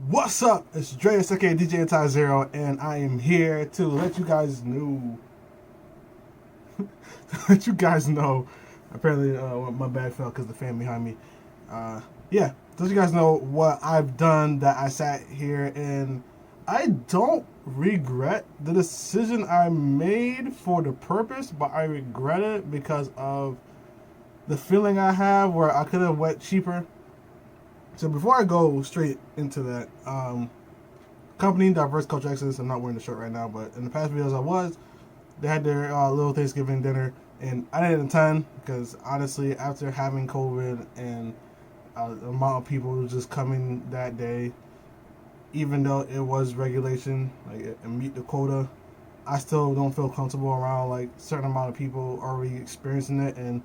What's up? It's Dreas, aka DJ Anti-Zero, and I am here to let you guys know. Let you guys know. Apparently, my bag fell because the fan behind me. Yeah, let you guys know what I've done. That I sat here and I don't regret the decision I made for the purpose, but I regret it because of the feeling I have where I could have went cheaper. So before I go straight into that, company Diverse Culture Excellence. I'm not wearing the shirt right now, but in the past videos I was. They had their little Thanksgiving dinner, and I didn't attend because honestly, after having COVID and the amount of people just coming that day, even though it was regulation, like and meet the quota, I still don't feel comfortable around like certain amount of people already experiencing it and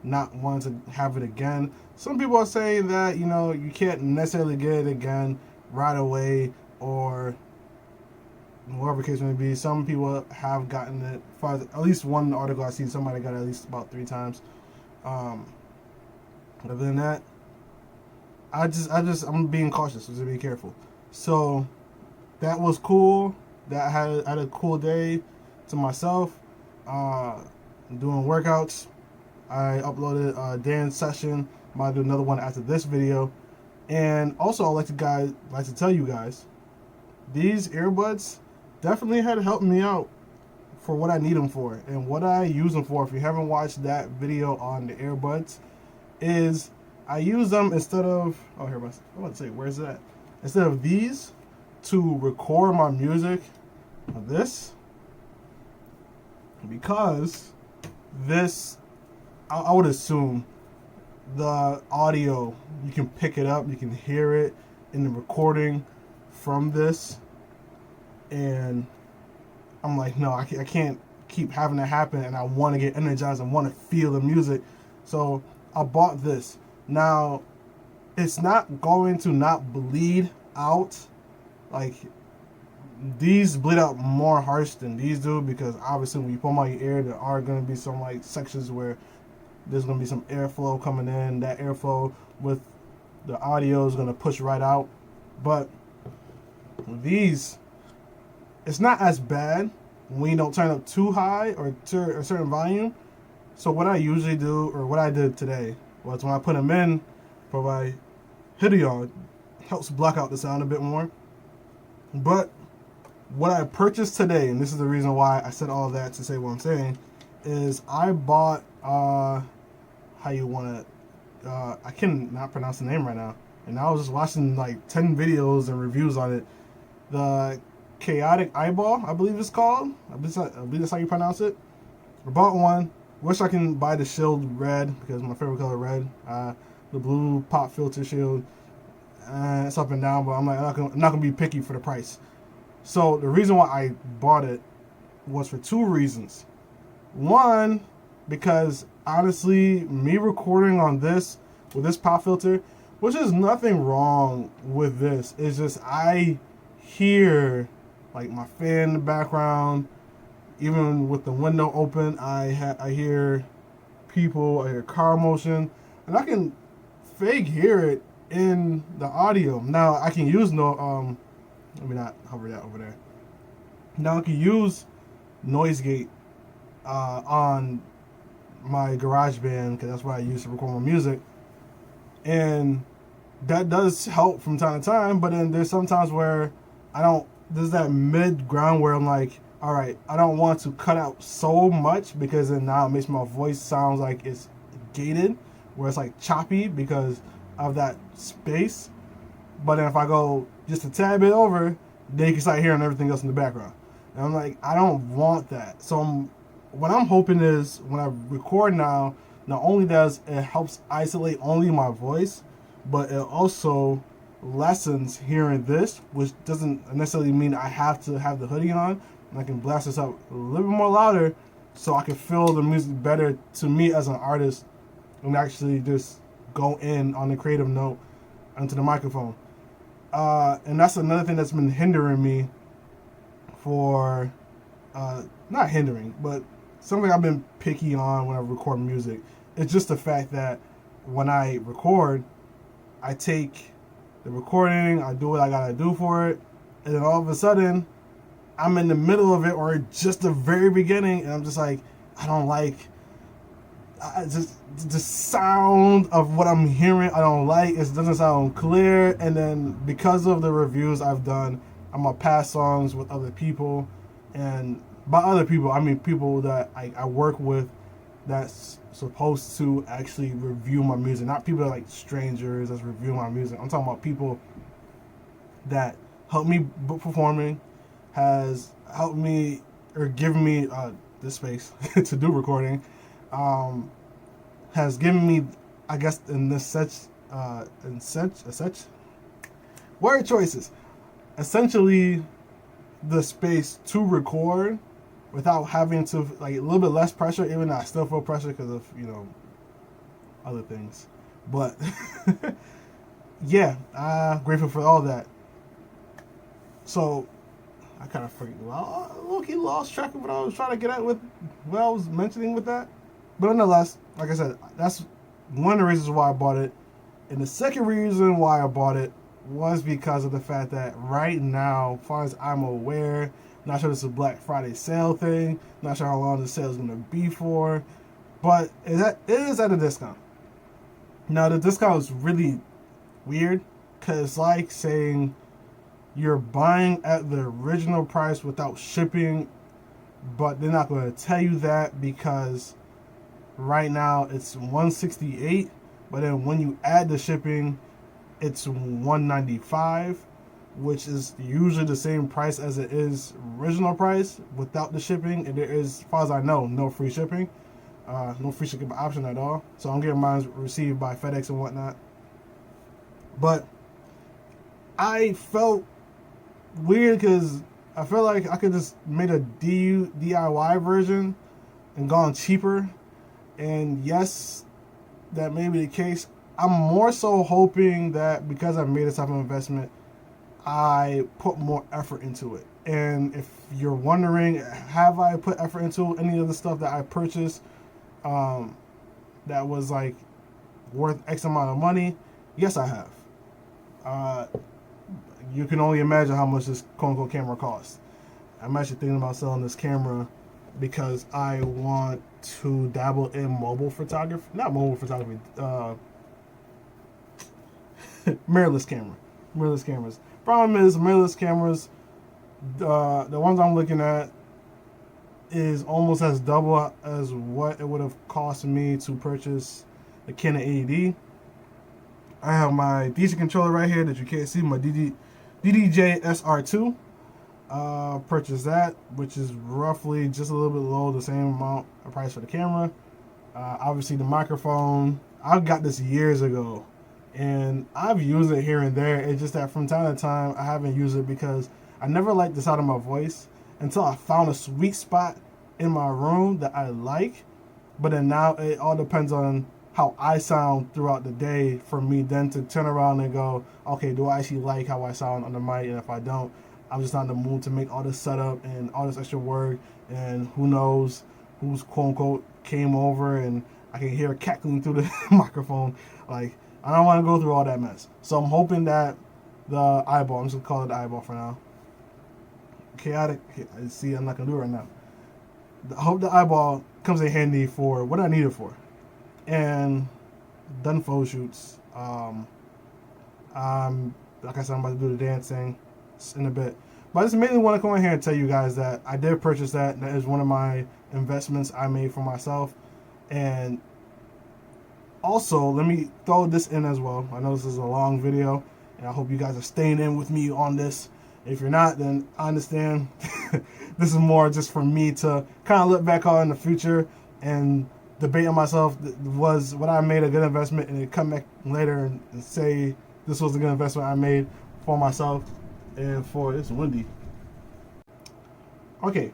not wanting to have it again. Some people are saying that you can't necessarily get it again right away or whatever the case may be. Some people have gotten it. At least one article I see, somebody got it at least about 3 times. Um, Other than that, I'm being cautious, so be careful. So that was cool. That I had a cool day to myself. Doing workouts. I uploaded a dance session. Might do another one after this video. And also, I'd like to tell you guys, these earbuds definitely had helped me out for what I need them for and what I use them for. If you haven't watched that video on the earbuds, is I use them instead of I'm about to say where's that? Instead of these to record my music, this because this I would assume the audio you can pick it up, you can hear it in the recording from this, and I'm like, no, I can't keep having that happen, and I want to get energized and want to feel the music. So I bought this. Now, it's not going to not bleed out. Like, these bleed out more harsh than these do because obviously when you pull them out your ear, there are going to be some like sections where there's going to be some airflow coming in. That airflow with the audio is going to push right out. But these, it's not as bad when you don't turn up too high or to a certain volume. So what I usually do, or what I did today, was when I put them in for my hoodie on, helps block out the sound a bit more. But what I purchased today, and this is the reason why I said all of that to say what I'm saying, is I bought how you want to I can not pronounce the name right now, and I was just watching like 10 videos and reviews on it. The Chaotic Eyeball, I believe it's called. I believe that's how you pronounce it. I bought one. Wish I can buy the Shield Red because my favorite color red. The blue pop filter Shield. It's up and down, but I'm not gonna be picky for the price. So the reason why I bought it was for 2 reasons. One, because honestly, me recording on this with this pop filter, which is nothing wrong with this, it's just I hear like my fan in the background. Even with the window open, I hear people, I hear car motion, and I can fake hear it in the audio. Now I can use let me not hover that over there. Now I can use noise gate on my GarageBand because that's what I use to record my music, and that does help from time to time. But then there's sometimes where I don't. There's that mid ground where I'm like, all right, I don't want to cut out so much because then now it makes my voice sound like it's gated, where it's like choppy because of that space. But then if I go just a tad bit over, then you can start hearing everything else in the background. And I'm like, I don't want that. So what I'm hoping is when I record now, not only does it helps isolate only my voice, but it also lessens hearing this, which doesn't necessarily mean I have to have the hoodie on. And I can blast this up a little bit more louder so I can feel the music better to me as an artist and actually just go in on a creative note onto the microphone. And that's another thing that's been hindering me for, not hindering, but something I've been picky on when I record music. It's just the fact that when I record, I take the recording, I do what I gotta do for it, and then all of a sudden, I'm in the middle of it or just the very beginning, and I'm just like, I don't like just the sound of what I'm hearing. I don't like it. Doesn't sound clear, and then because of the reviews I've done, I'm gonna pass songs with other people, and by other people I mean people that I work with that's supposed to actually review my music, not people that like strangers that's reviewing my music. I'm talking about people that help me book performing, has helped me or given me this space to do recording, has given me, I guess, word choices, essentially the space to record without having to, like, a little bit less pressure, even though I still feel pressure because of, other things. But yeah, grateful for all that. So I kind of low-key lost track of what I was trying to get at with what I was mentioning with that. But nonetheless, like I said, that's one of the reasons why I bought it. And the second reason why I bought it was because of the fact that right now, as far as I'm aware, not sure this is a Black Friday sale thing, not sure how long the sale is going to be for, but it is at a discount. Now, the discount is really weird because it's like saying you're buying at the original price without shipping, but they're not going to tell you that because right now it's $168, but then when you add the shipping, it's $195, which is usually the same price as it is original price without the shipping. And there is, as far as I know, no free shipping, no free shipping option at all. So I'm getting mine received by FedEx and whatnot. But I felt weird because I felt like I could just made a DIY version and gone cheaper. And yes, that may be the case. I'm more so hoping that because I've made this type of investment, I put more effort into it. And if you're wondering, have I put effort into any of the stuff that I purchased that was like worth X amount of money? Yes, I have. You can only imagine how much this quote-unquote camera costs. I'm actually thinking about selling this camera because I want to dabble in mobile photography. Not mobile photography. Mirrorless cameras. Problem is, mirrorless cameras, the ones I'm looking at, is almost as double as what it would have cost me to purchase the Canon 80D. I have my DC controller right here that you can't see, my DJI SR2. Purchased that, which is roughly just a little bit low, the same amount of price for the camera. Obviously the microphone, I got this years ago, and I've used it here and there. It's just that from time to time I haven't used it because I never liked the sound of my voice until I found a sweet spot in my room that I like. But then now it all depends on how I sound throughout the day for me then to turn around and go, okay, do I actually like how I sound on the mic? And if I don't, I'm just not in the mood to make all this setup and all this extra work, and who knows who's quote unquote came over and I can hear cackling through the microphone. Like, I don't want to go through all that mess. So I'm hoping that the eyeball, I'm just gonna call it the eyeball for now. Chaotic, see, I'm not gonna do it right now. I hope the eyeball comes in handy for what I need it for. And done photo shoots. Like I said, I'm about to do the dancing in a bit. But I just mainly want to come in here and tell you guys that I did purchase that. That is one of my investments I made for myself. And also, let me throw this in as well. I know this is a long video, and I hope you guys are staying in with me on this. If you're not, then I understand. This is more just for me to kind of look back on in the future and debate on myself, was what I made a good investment, and then come back later and say this was a good investment I made for myself and for, it's windy. Okay,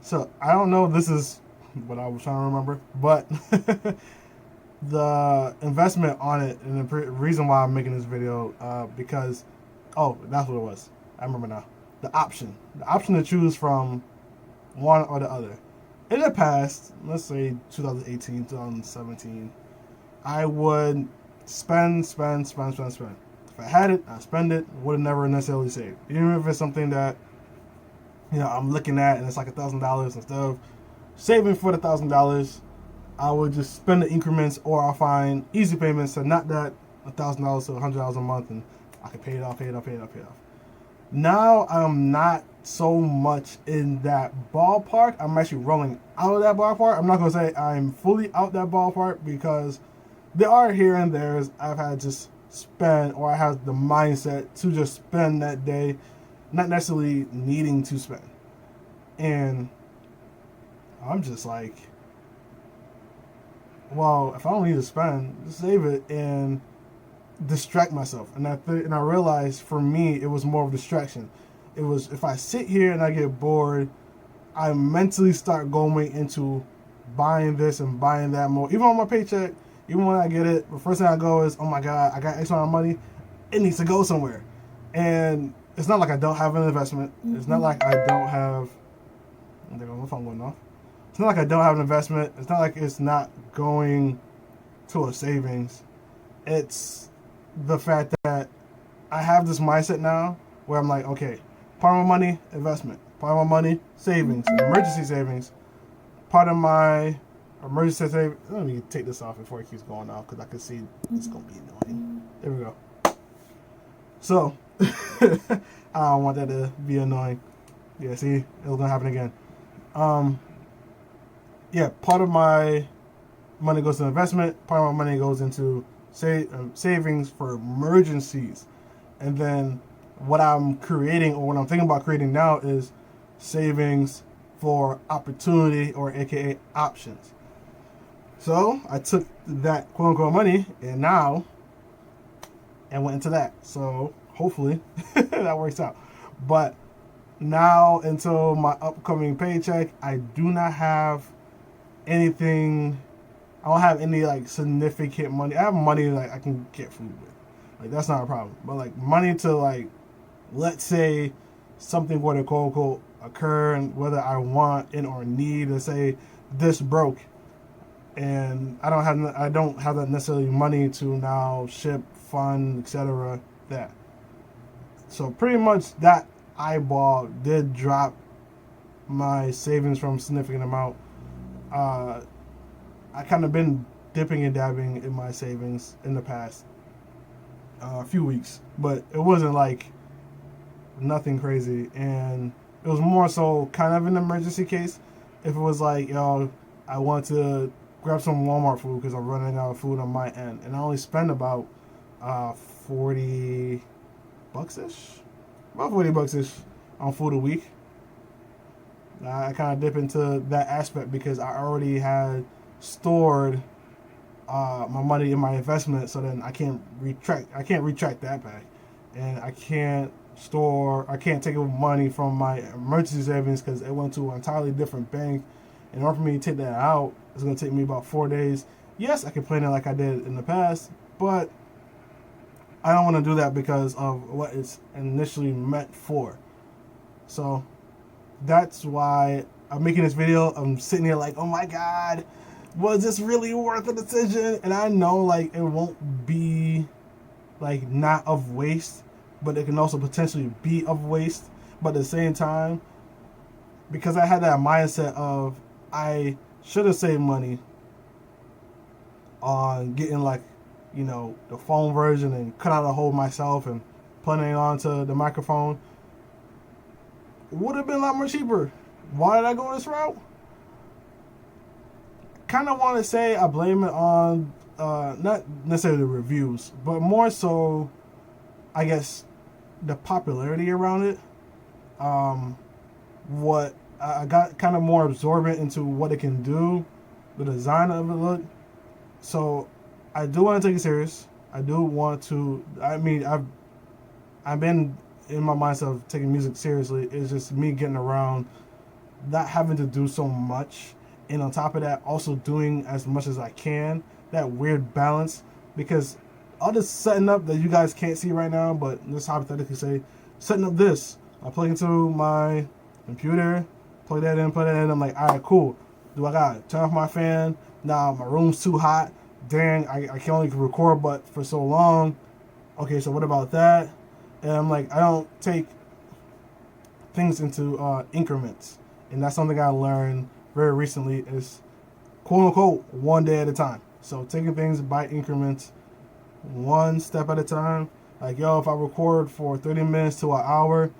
so I don't know if this is what I was trying to remember, but the investment on it and the reason why I'm making this video, because, oh, that's what it was. I remember now. The option to choose from one or the other. In the past, let's say 2018, 2017, I would spend fast I had it, I spend it, would have never necessarily saved. Even if it's something that, I'm looking at and it's like $1,000, instead of saving for the $1,000, I would just spend the increments, or I'll find easy payments, so not that $1,000 to $100 a month, and I can pay it off. Now I'm not so much in that ballpark. I'm actually rolling out of that ballpark. I'm not gonna say I'm fully out that ballpark, because there are here and there's I've had to spend, or I have the mindset to just spend that day, not necessarily needing to spend. And I'm just like, well, if I don't need to spend, just save it and distract myself. And I realized for me it was more of a distraction. It was, if I sit here and I get bored, I mentally start going into buying this and buying that more. Even on my paycheck, even when I get it, the first thing I go is, oh my God, I got X amount of money. It needs to go somewhere. And it's not like I don't have an investment. It's not like I don't have, there goes my phone going off. It's not like I don't have an investment. It's not like it's not going to a savings. It's the fact that I have this mindset now where I'm like, okay, part of my money, investment. Part of my money, savings, emergency savings. Part of my emergency savings. Let me take this off before it keeps going off, because I can see it's going to be annoying. There we go. So, I don't want that to be annoying. Yeah, see, it was going to happen again. Yeah, part of my money goes to investment. Part of my money goes into savings for emergencies. And then what I'm creating, or what I'm thinking about creating now, is savings for opportunity, or AKA options. So I took that quote unquote money and went into that. So hopefully that works out. But now, until my upcoming paycheck, I do not have anything. I don't have any like significant money. I have money that I can get food with. Like, that's not a problem. But like money to, like, let's say something were to quote unquote occur, and whether I want it or need, to say this broke, and I don't have that necessarily money to now ship, fund, etc. That. So pretty much that eyeball did drop my savings from a significant amount. I kind of been dipping and dabbing in my savings in the past few weeks, but it wasn't like nothing crazy, and it was more so kind of an emergency case. If it was like, I want to grab some Walmart food because I'm running out of food on my end, and I only spend about $40 ish, about $40 ish on food a week. I kind of dip into that aspect because I already had stored my money in my investment, so then I can't retract that back, and I can't take money from my emergency savings because it went to an entirely different bank. In order for me to take that out, it's going to take me about 4 days. Yes, I can plan it like I did in the past, but I don't want to do that because of what it's initially meant for. So that's why I'm making this video. I'm sitting here like, oh my God, was this really worth the decision? And I know like it won't be like not of waste, but it can also potentially be of waste. But at the same time, because I had that mindset of I should have saved money on getting like, the phone version and cut out a hole myself and putting it onto the microphone, would have been a lot more cheaper. Why did I go this route? Kind of want to say I blame it on not necessarily the reviews, but more so, I guess, the popularity around it. What I got kind of more absorbent into what it can do, the design of it look. So I do want to take it serious. I do want to. I mean, I've been in my mindset of taking music seriously. It's just me getting around, not having to do so much, and on top of that, also doing as much as I can. That weird balance, because all this setting up that you guys can't see right now, but let's hypothetically say, setting up this, I plug into my computer, plug that in, I'm like, all right, cool. Do I gotta turn off my fan? Nah, my room's too hot. Dang, I can only record but for so long. okay, so what about that? And I'm like, I don't take things into increments, and that's something I learned very recently. Is quote unquote one day at a time. So taking things by increments, one step at a time. Like, yo, if I record for 30 minutes to an hour,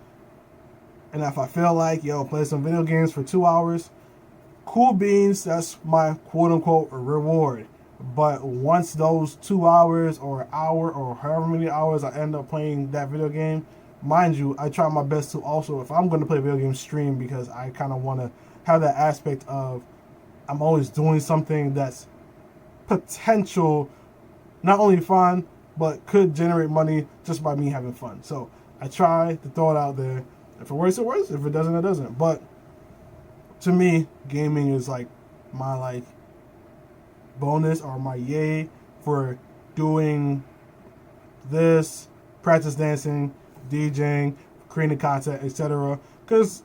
and if I feel like, yo, play some video games for 2 hours, cool beans, that's my quote unquote reward. But once those 2 hours or an hour or however many hours I end up playing that video game, mind you, I try my best to also, if I'm going to play a video game, stream, because I kind of want to have that aspect of I'm always doing something that's potential, not only fun, but could generate money just by me having fun. So I try to throw it out there. If it works, it works. If it doesn't, it doesn't. But to me, gaming is like my like bonus or my yay for doing this, practice dancing, DJing, creating content, etc. Because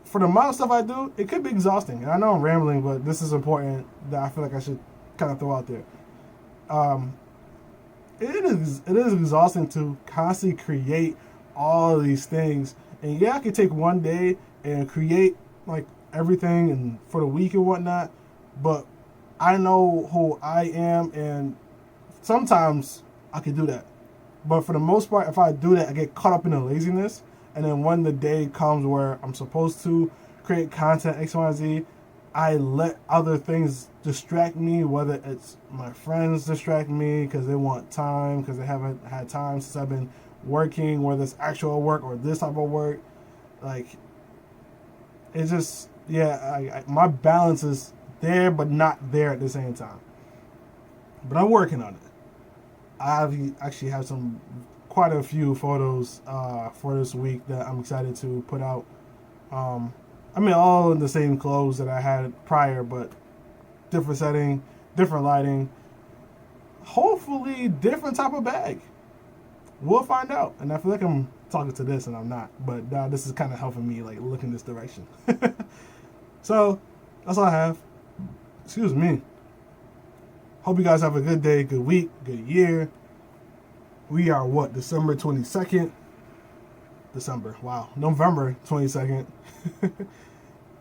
for the amount of stuff I do, it could be exhausting. And I know I'm rambling, but this is important that I feel like I should kind of throw out there. It is exhausting to constantly create all of these things. And yeah, I could take one day and create like everything and for the week and whatnot, but I know who I am, and sometimes I could do that. But for the most part, if I do that, I get caught up in the laziness. And then when the day comes where I'm supposed to create content X, Y, Z, I let other things distract me, whether it's my friends distract me because they want time, because they haven't had time since I've been working, whether it's actual work or this type of work. Like, it's just, yeah, my balance is there but not there at the same time. But I'm working on it. I've actually have quite a few photos for this week that I'm excited to put out. I mean, all in the same clothes that I had prior, but different setting, different lighting, hopefully different type of bag. We'll find out. And I feel like I'm talking to this and I'm not, but this is kind of helping me like look in this direction. So that's all I have. Excuse me. Hope you guys have a good day, good week, good year. We are what? December 22nd. November 22nd.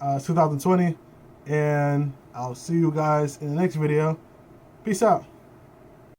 2020. And I'll see you guys in the next video. Peace out.